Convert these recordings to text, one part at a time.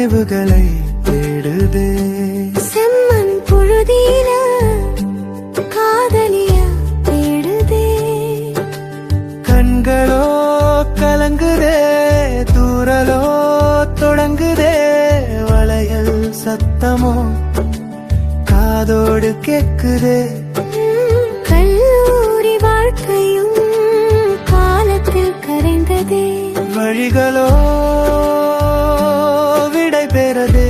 நினைவுகளை தேடுதே. செம்மண் புழுதியில காதலிய தேடுதே. கண்களோ கலங்குதே, தூரலோ தொடங்குதே, வளையல் சத்தமோ காதோடு கேக்குதே. கல்லூரி வாழ்க்கையும் காலத்தில் கரைந்ததே. வழிகளோ விடை பெறதே.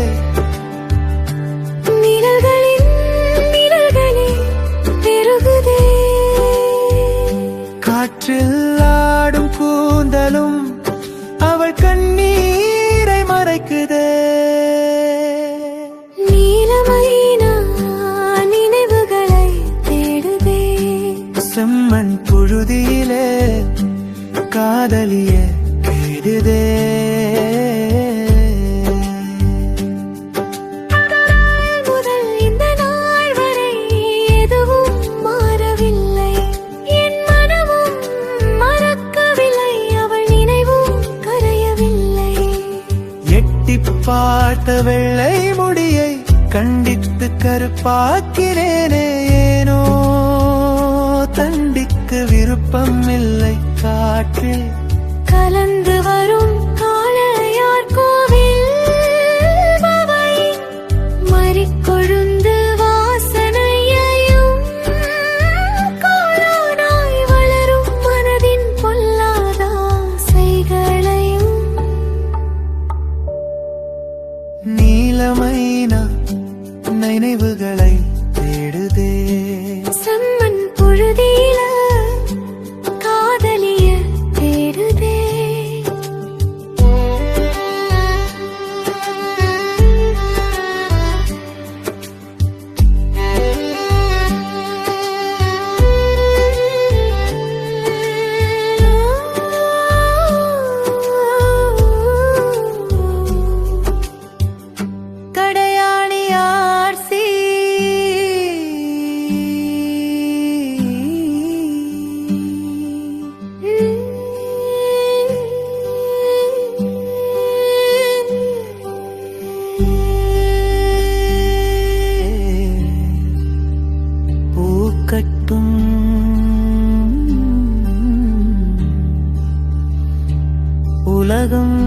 நிழல்களே பெருகுதே. காற்றில் ஆடும் கூந்தலும் அவள் கண்ணீரை மறைக்குதே. நீலமைன நினைவுகளை தேடுதே. செம்மண் புழுதியிலே காதலிய தேடுதே. முதல் இந்த நாள் வரை எதுவும் மாறவில்லை. என் மனமும் மறக்கவில்லை, அவள் நினைவும் கரையவில்லை. எட்டி பார்த்த வெள்ளை முடியை கண்டித்து கருப்பாக்கிறேனே. ஏனோ தண்டிக்க விருப்பம் இல்லை. காற்றில் கலந்து வரும் காளையார் கோவில் பவை மறிக்கொழுந்து வாசனையையும் கோலானாய் வளரும் மனதின் பொல்லாத ஆசைகளையும். நீலமைனா நினைவுகளை தேடுதே. செம்மண் புழுதியில காதலிய தேடுதே. கடையாளியார் சீ பூக்கட்டும் உலகம்